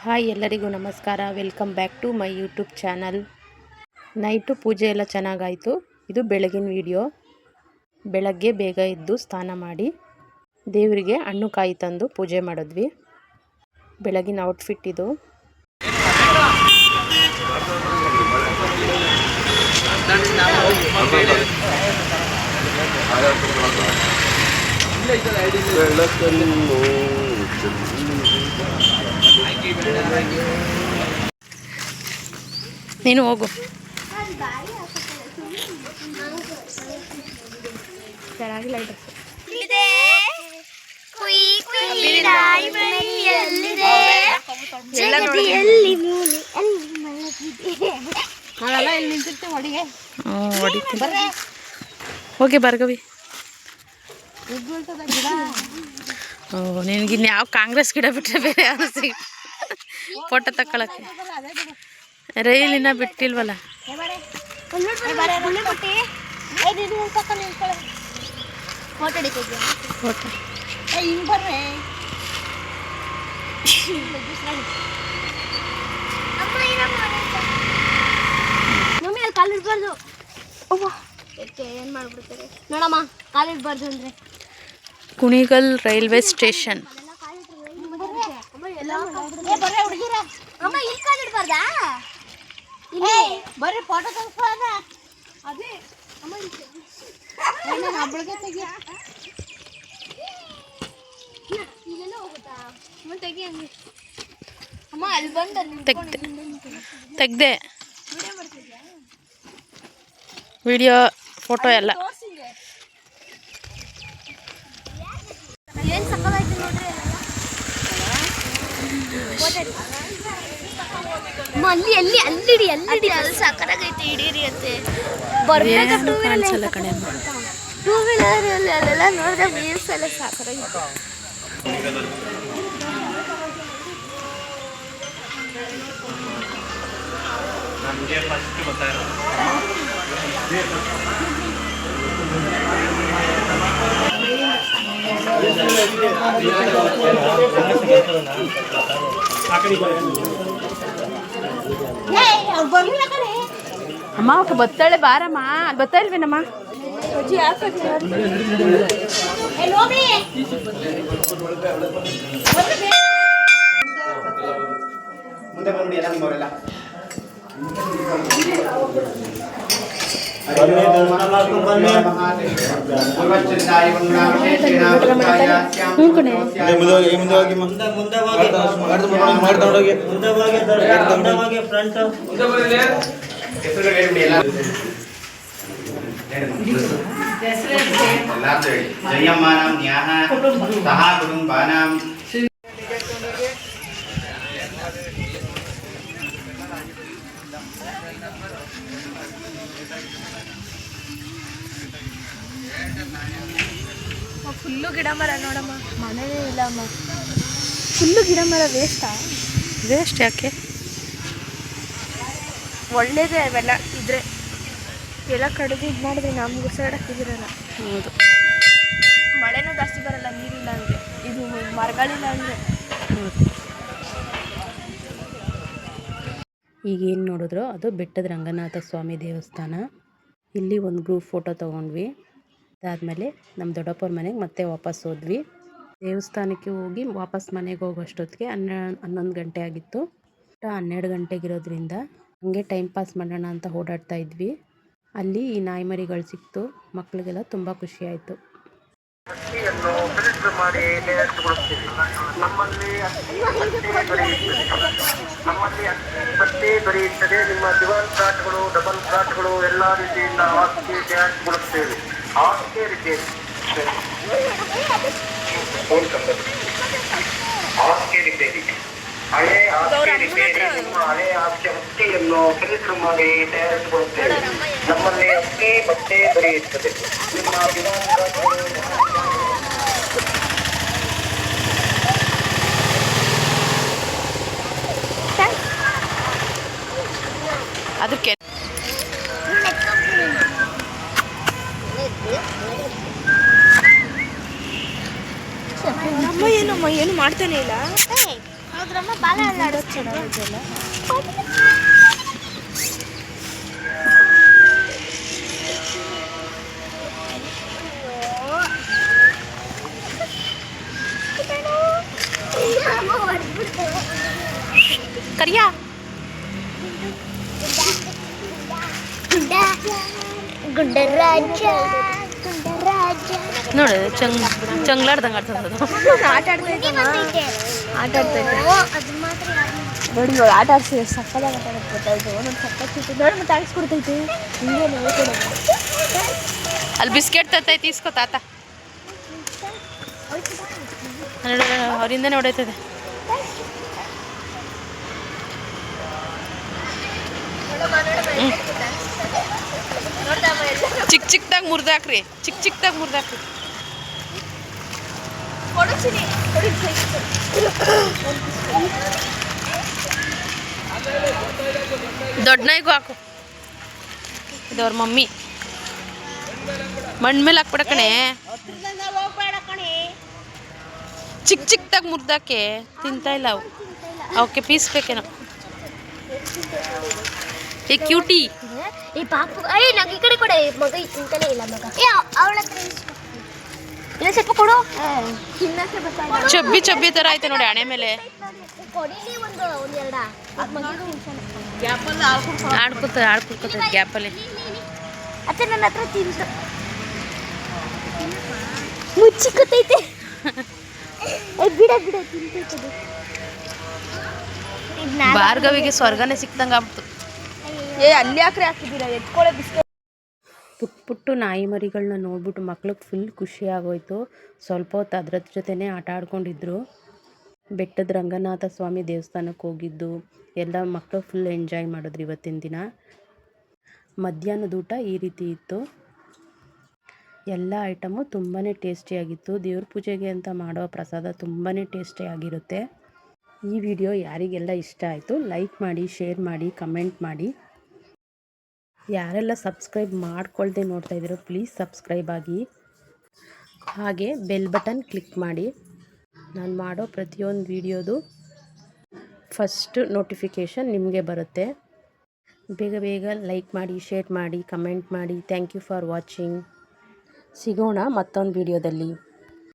Hi ಎಲ್ಲರಿಗೂ ನಮಸ್ಕಾರ. Welcome back to my YouTube channel. Night ಪೂಜೆ ಎಲ್ಲ ಚೆನ್ನಾಗಾಯಿತು. ಇದು ಬೆಳಗಿನ ವಿಡಿಯೋ. ಬೆಳಗ್ಗೆ ಬೇಗ ಎದ್ದು ಸ್ನಾನ ಮಾಡಿ ದೇವರಿಗೆ ಹಣ್ಣು ಕಾಯಿ ತಂದು ಪೂಜೆ ಮಾಡಿದ್ವಿ. ಬೆಳಗಿನ ಔಟ್ಫಿಟ್ ಇದು. ನೀನು ಹೋಗು. ಹೋಗಿ ಭಾರ್ಗವಿ. ನಿನಗಿನ್ನು ಯಾವ ಕಾಂಗ್ರೆಸ್ ಗಿಡ ಬಿಟ್ಟರೆ ಬೇರೆ ಯಾರು ಸಿಗ ಫೋಟೋ ತಕ್ಕೊಳಕ್ಕೆ ರೈಲಿನ ಬಿಟ್ಟಿಲ್ವಲ್ಲ. ಫೋಟೋ ಕಾಲಿಡ್ಬಾರ್ದು. ಏನ್ ಮಾಡ್ಬಿಡ್ತಾರೆ ನೋಡಮ್ಮ, ಕಾಲಿಡ್ಬಾರ್ದು ಅಂದ್ರೆ. Kunigal railway station. ಅಮ್ಮ ಇಲ್ಲಿ ಕಾಲಿಡ್ಬಾರ್ದಾ? ಬರ್ರಿ ಫೋಟೋ ತೆಗ್ಸ್ಕೊಳ್ಳೋಣ. ಅದೇ ಅಮ್ಮ ಹಬ್ಬಳಿಗೆ ತೆಗಿ. ಈಗೆಲ್ಲ ಹೋಗುತ್ತಾ? ಅಮ್ಮ ತೆಗಿ ಹಂಗೆ. ಅಮ್ಮ ಅಲ್ಲಿ ಬಂದ ತೆಗ್ದೆ ವಿಡಿಯೋ ಫೋಟೋ ಎಲ್ಲ. ಏನ್ ಸಕ್ಕತ್ತಾಯ್ತು ನೋಡ್ರಿ. ಅಲ್ಲಿ ಎಲ್ಲಿ ಅಲ್ಲಿಡಿ ಅಲ್ಲಿಡಿ ಅಲ್ಲಿ ಸಕ್ಕತ್ತಾಗೈತೆ. ಹಿಡೀರಿ ಅಂತೆ ಬರ್ಬೇಕು. ಟೂ ವೀಲರ್ ಅಲ್ಲೆಲ್ಲ ನೋಡಿದ್ರೆ ವ್ಯೂಸ್ ಎಲ್ಲ ಸಕ್ಕತ್ತಾಗಿತ್ತು. ನಮಗೆ ಫಸ್ಟ್ ಗೊತ್ತಾಯಿರೋದು ಅಮ್ಮ ಅವಕ್ಕೆ ಬತ್ತಾಳೆ ಬಾರಮ್ಮ. ಅಲ್ಲಿ ಬರ್ತಾ ಇಲ್ವೇನಮ್ಮ? ಮುಂದೆ ಬಂದ್ಬಿಡಿ ಎಲ್ಲ ನಿಮ್ಮವರೆಲ್ಲ. ಜಯಮ್ಮಾನಂ ನ್ಯಾಹ ಸಹ ಕುಟುಂಬಾನಾಂ ಫುಲ್ಲು ಗಿಡ ಮರ ನೋಡಮ್ಮ. ಮನೆಯೇ ಇಲ್ಲಮ್ಮ. ಫುಲ್ಲು ಗಿಡ ಮರ ವೇಸ್ಟಾ? ವೇಸ್ಟ್ ಯಾಕೆ? ಒಳ್ಳೇದೇ ಅವೆಲ್ಲ ಇದ್ರೆ. ಎಲ್ಲ ಕಡೆದು ಇದು ಮಾಡಿದ್ರೆ ನಮ್ಗೆ ಉಸಿರಾಡಕ್ಕಿದಿರಲ್ಲ. ಹೌದು. ಮಳೆನೂ ಜಾಸ್ತಿ ಬರಲ್ಲ ನೀರಿಲ್ಲ ಅಂದರೆ. ಇದು ಮರಗಳಿಲ್ಲ ಅಂದರೆ. ಈಗೇನು ನೋಡಿದ್ರು ಅದು ಬೆಟ್ಟದ ರಂಗನಾಥ ಸ್ವಾಮಿ ದೇವಸ್ಥಾನ. ಇಲ್ಲಿ ಒಂದು ಗ್ರೂಪ್ ಫೋಟೋ ತೊಗೊಂಡ್ವಿ. ಅದಾದಮೇಲೆ ನಮ್ಮ ದೊಡ್ಡಪ್ಪವ್ರ ಮನೆಗೆ ಮತ್ತೆ ವಾಪಸ್ ಹೋದ್ವಿ. ದೇವಸ್ಥಾನಕ್ಕೆ ಹೋಗಿ ವಾಪಸ್ ಮನೆಗೆ ಹೋಗೋಷ್ಟೊತ್ತಿಗೆ 11 ಗಂಟೆ ಆಗಿತ್ತು. 12 ಗಂಟೆಗಿರೋದ್ರಿಂದ ಹಂಗೆ ಟೈಮ್ ಪಾಸ್ ಮಾಡೋಣ ಅಂತ ಓಡಾಡ್ತಾ ಇದ್ವಿ. ಅಲ್ಲಿ ಈ ನಾಯಿಮರಿಗಳು ಸಿಕ್ತು. ಮಕ್ಕಳಿಗೆಲ್ಲ ತುಂಬ ಖುಷಿ ಆಯಿತು. ಬಟ್ಟೆ ದೊರೆಯುತ್ತದೆ. ನಿಮ್ಮ ದಿವಾನ್ ಫ್ಲಾಟ್ಗಳು, ಡಬಲ್ ಫ್ಲಾಟ್ಗಳು ಎಲ್ಲ ರೀತಿಯಿಂದ ಹಾಸಿಗೆ ಟ್ಯಾಕ್ಸ್ ಕೊಡುತ್ತೇವೆ. ಹಾಸಿಗೆ ರಿಪೇರಿ, ಹಾಸಿಗೆ ರಿಪೇರಿ, ಹಳೆ ಹಾಸಿಗೆ ರಿಪೇರಿ. ನಿಮ್ಮ ಹಳೆ ಹಾಸಿಗೆ ಹತ್ತಿಯನ್ನು ಫಿಲ್ಟರ್ ಮಾಡಿ ತಯಾರಿಸಿಕೊಡುತ್ತೇವೆ. ನಮ್ಮಲ್ಲಿ ಅಕ್ಕಿ ಬಟ್ಟೆ ದೊರೆಯುತ್ತದೆ. ನಿಮ್ಮ ದಿವಾನ್ ಫ್ಲಾಟ್ಗಳು ಅದಕ್ಕೆ ನಮ್ಮ ಏನು ಮಾಡ್ತಾನೆ ಇಲ್ಲ. ಗೌರಮ್ಮ ಬಾಲ ಆಡಿಸ್ತಿದ್ಲು. ಕರಿಯ ಗುಂಡರಾಜ ನೋಡು ಚಂಗ್ಲಾಡ್ದಂಗೆ ಆಡ್ತದ ಆಟ ಆಡ್ತೈತೆ ನೋಡಿ ಇವಾಗ ಆಟ ಆಡ್ಸಿ ಸಕ್ಕದಾಗ ಆಟ ಆಡ್ಕೊತಾಯಿದ್ದು ಒಂದೊಂದು ಸಕ್ಕತ್ತು ನೋಡಿ ಮತ್ತೆ ಆಡಿಸ್ಕೊಡ್ತೈತೆ ಹಿಂಗೆ ನೋಡ್ಕೊಡೋದು. ಅಲ್ಲಿ ಬಿಸ್ಕೆಟ್ ತತ್ತೈತಿ ಇಸ್ಕೋ ತಾತ ಅವರಿಂದನೇ ಹೊಡೈತದೆ. ಚಿಕ್ಕದಾಗಿ ಮುರಿದಾಕ್ರಿ ಚಿಕ್ಕದಾಗಿ ಮುರಿದಾಕ್ರಿ. ದೊಡ್ಡ ನಾಯಿಗೂ ಹಾಕು. ಇದು ಅವ್ರ ಮಮ್ಮಿ ಮಣ್ಣು ಮೇಲೆ ಹಾಕ್ಬಿಡ ಕಣೆ. ಚಿಕ್ಕದಾಗಿ ಮುರಿದಾಕೆ ತಿಂತಾ ಇಲ್ಲ ಅವು. ಅವಕ್ಕೆ ಪೀಸ್ ಬೇಕೇನೋ. ಏ ಕ್ಯೂಟಿ ಈ ಪಾಪು ಅಯ್ಯ ನಂಗೆ ಈ ಕಡೆ ಕೊಡೆ ಮಗ ತಿಂತಾನೆ ಇಲ್ಲ ಮಗ. ಅವಳ ಹತ್ರ ಇಲ್ಲ ಸ್ವಲ್ಪ ಕೊಡು. ತಿನ್ನಕ್ಕೆ ಬರ್ತಾ ಚಬ್ಬಿ ಥರ ಐತೆ ನೋಡಿ ಹಣೆ ಮೇಲೆ. ಕೊಡಿಲಿ ಒಂದು ಎರಡ ಆಡ್ಕೊತೈತೆ ಗ್ಯಾಪಲ್ಲಿ. ಅತ್ತೆ ನನ್ನ ಹತ್ರ ತಿಂತು ಮುಚ್ಚಿಕೊತೈತೆ. ಬಿಡ ತಿಂತೈತದು. ಭಾರ್ಗವಿಗೆ ಸ್ವರ್ಗನೇ ಸಿಕ್ತಂಗೆ ಆಗ್ಬಿಡ್ತು. ಅಲ್ಲಿ ಯಾಕ್ರೆ ಹಾಕಿದ್ದೀರಾ ಎತ್ಕೊಳ್ಳೆ ಬಿಸ್ಕೆಟ್. ಪುಟ್ಟು ನಾಯಿ ಮರಿಗಳನ್ನ ನೋಡ್ಬಿಟ್ಟು ಮಕ್ಳಿಗೆ ಫುಲ್ ಖುಷಿ ಆಗೋಯ್ತು. ಸ್ವಲ್ಪ ಹೊತ್ತು ಅದ್ರ ಜೊತೆನೇ ಆಟ ಆಡ್ಕೊಂಡಿದ್ರು. ಬೆಟ್ಟದ ರಂಗನಾಥ ಸ್ವಾಮಿ ದೇವಸ್ಥಾನಕ್ಕೆ ಹೋಗಿದ್ದು ಎಲ್ಲ ಮಕ್ಕಳು ಫುಲ್ ಎಂಜಾಯ್ ಮಾಡಿದ್ರು ಇವತ್ತಿನ ದಿನ. ಮಧ್ಯಾಹ್ನದ ಊಟ ಈ ರೀತಿ ಇತ್ತು. ಎಲ್ಲ ಐಟಮು ತುಂಬಾ ಟೇಸ್ಟಿಯಾಗಿತ್ತು. ದೇವ್ರ ಪೂಜೆಗೆ ಅಂತ ಮಾಡೋ ಪ್ರಸಾದ ತುಂಬಾ ಟೇಸ್ಟಿಯಾಗಿರುತ್ತೆ. ಈ ವಿಡಿಯೋ ಯಾರಿಗೆಲ್ಲ ಇಷ್ಟ ಆಯಿತು ಲೈಕ್ ಮಾಡಿ, ಶೇರ್ ಮಾಡಿ, ಕಮೆಂಟ್ ಮಾಡಿ. ಯಾರೆಲ್ಲ ಸಬ್ಸ್ಕ್ರೈಬ್ ಮಾಡ್ಕೊಳ್ದೆ ನೋಡ್ತಾ ಇದ್ದೀರೋ ಪ್ಲೀಸ್ ಸಬ್ಸ್ಕ್ರೈಬ್ ಆಗಿ. ಹಾಗೆ ಬೆಲ್ ಬಟನ್ ಕ್ಲಿಕ್ ಮಾಡಿ. ನಾನು ಮಾಡೋ ಪ್ರತಿಯೊಂದು ವಿಡಿಯೋದು ಫಸ್ಟ್ ನೋಟಿಫಿಕೇಷನ್ ನಿಮಗೆ ಬರುತ್ತೆ. ಬೇಗ ಲೈಕ್ ಮಾಡಿ, ಶೇರ್ ಮಾಡಿ, ಕಮೆಂಟ್ ಮಾಡಿ. Thank you for watching. ಸಿಗೋಣ ಮತ್ತೊಂದು ವಿಡಿಯೋದಲ್ಲಿ.